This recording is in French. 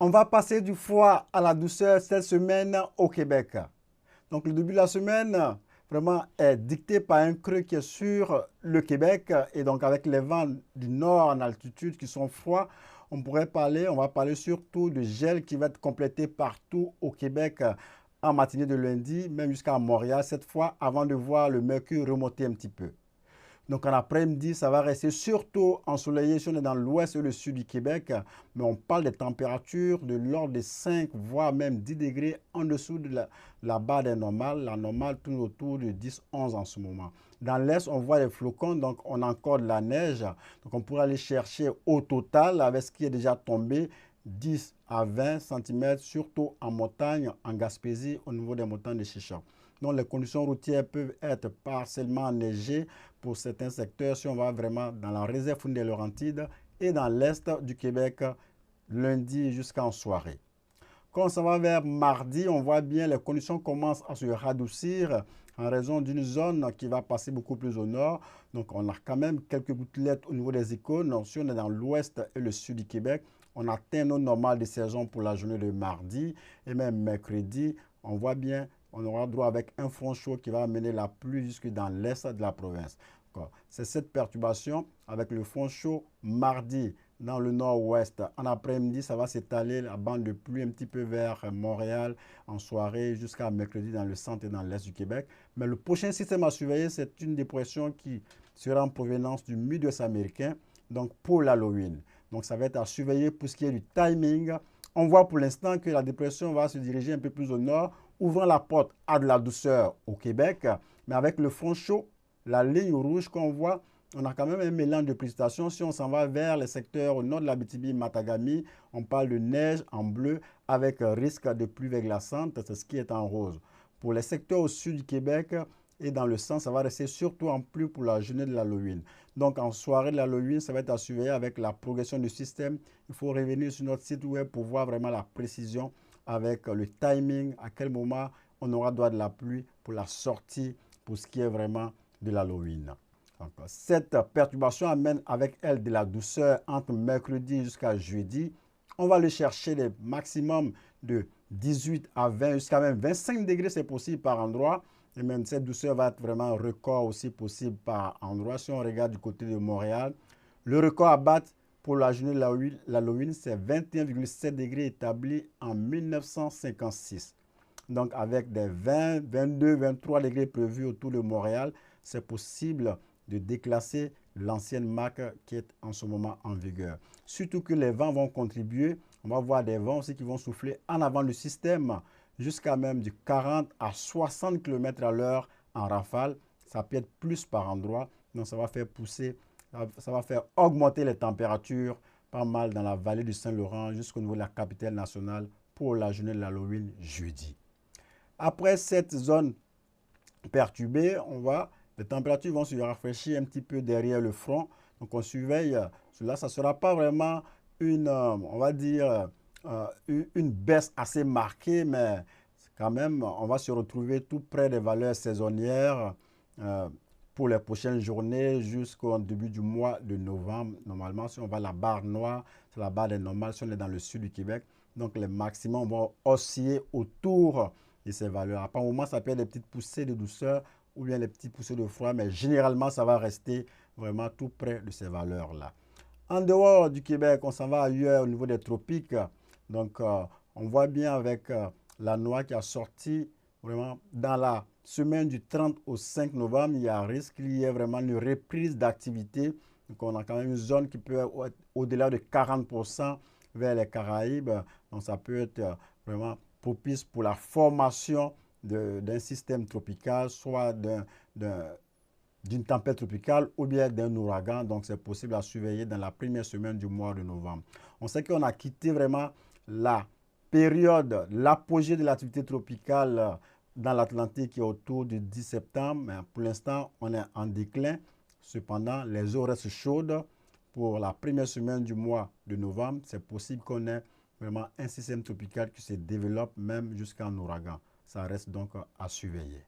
On va passer du froid à la douceur cette semaine au Québec. Donc le début de la semaine vraiment est dicté par un creux qui est sur le Québec et donc avec les vents du nord en altitude qui sont froids, on va parler surtout de gel qui va être complété partout au Québec en matinée de lundi, même jusqu'à Montréal cette fois avant de voir le mercure remonter un petit peu. Donc en après-midi, ça va rester surtout ensoleillé si on est dans l'ouest et le sud du Québec. Mais on parle des températures de l'ordre de 5, voire même 10 degrés en dessous de la barre des normales. La normale tourne autour de 10-11 en ce moment. Dans l'est, on voit les flocons, donc on a encore de la neige. Donc on pourra aller chercher au total, avec ce qui est déjà tombé, 10 à 20 cm, surtout en montagne, en Gaspésie, au niveau des montagnes de Chicha. Donc les conditions routières peuvent être partiellement enneigées pour certains secteurs si on va vraiment dans la réserve des Laurentides et dans l'est du Québec lundi jusqu'en soirée. Quand on s'en va vers mardi, on voit bien les conditions commencent à se radoucir en raison d'une zone qui va passer beaucoup plus au nord. Donc on a quand même quelques gouttelettes au niveau des icônes. Si on est dans l'ouest et le sud du Québec, on atteint nos normales de saison pour la journée de mardi et même mercredi. On voit bien, on aura droit avec un front chaud qui va amener la pluie jusque dans l'est de la province. C'est cette perturbation avec le front chaud mardi dans le nord-ouest. En après-midi, ça va s'étaler la bande de pluie un petit peu vers Montréal en soirée jusqu'à mercredi dans le centre et dans l'est du Québec. Mais le prochain système à surveiller, c'est une dépression qui sera en provenance du Midwest américain, donc pour l'Halloween. Donc ça va être à surveiller pour ce qui est du timing. On voit pour l'instant que la dépression va se diriger un peu plus au nord, ouvrant la porte à de la douceur au Québec, mais avec le front chaud, la ligne rouge qu'on voit, on a quand même un mélange de précipitations. Si on s'en va vers les secteurs au nord de l'Abitibi-Matagami, on parle de neige en bleu avec risque de pluie verglaçante, c'est ce qui est en rose. Pour les secteurs au sud du Québec et dans le centre, ça va rester surtout en pluie pour la journée de l'Halloween. Donc en soirée de l'Halloween, ça va être à surveiller avec la progression du système. Il faut revenir sur notre site web pour voir vraiment la précision avec le timing, à quel moment on aura droit de la pluie pour la sortie, pour ce qui est vraiment de l'Halloween. Cette perturbation amène avec elle de la douceur entre mercredi jusqu'à jeudi. On va aller chercher les maximums de 18 à 20, jusqu'à même 25 degrés, c'est possible par endroit. Et même cette douceur va être vraiment un record aussi possible par endroit. Si on regarde du côté de Montréal, le record à battre pour la journée de l'Halloween, c'est 21,7 degrés établi en 1956. Donc avec des 20, 22, 23 degrés prévus autour de Montréal, c'est possible de déclasser l'ancienne marque qui est en ce moment en vigueur. Surtout que les vents vont contribuer. On va voir des vents aussi qui vont souffler en avant du système jusqu'à même du 40 à 60 km à l'heure en rafale. Ça peut être plus par endroit. Donc ça va faire pousser, ça va faire augmenter les températures pas mal dans la vallée du Saint-Laurent jusqu'au niveau de la capitale nationale pour la journée de l'Halloween jeudi. Après cette zone perturbée, les températures vont se rafraîchir un petit peu derrière le front. Donc on surveille cela. Ça ne sera pas vraiment on va dire, une baisse assez marquée, mais quand même, on va se retrouver tout près des valeurs saisonnières pour les prochaines journées jusqu'au début du mois de novembre. Normalement, si on va à la barre noire, c'est la barre des normales si on est dans le sud du Québec. Donc les maximums vont osciller autour de ces valeurs. À un moment, ça peut être des petites poussées de douceur ou bien les petites poussées de froid, mais généralement, ça va rester vraiment tout près de ces valeurs-là. En dehors du Québec, on s'en va ailleurs au niveau des tropiques. Donc, on voit bien avec la noix qui a sorti vraiment dans la semaine du 30 au 5 novembre, il y a un risque qu'il y ait vraiment une reprise d'activité. Donc, on a quand même une zone qui peut être au-delà de 40% vers les Caraïbes. Donc, ça peut être vraiment propice pour la formation d'un système tropical, soit d'une tempête tropicale ou bien d'un ouragan. Donc, c'est possible à surveiller dans la première semaine du mois de novembre. On sait qu'on a quitté vraiment la période, l'apogée de l'activité tropicale dans l'Atlantique qui est autour du 10 septembre. Mais pour l'instant, on est en déclin. Cependant, les eaux restent chaudes. Pour la première semaine du mois de novembre, c'est possible qu'on ait vraiment un système tropical qui se développe même jusqu'en ouragan. Ça reste donc à surveiller.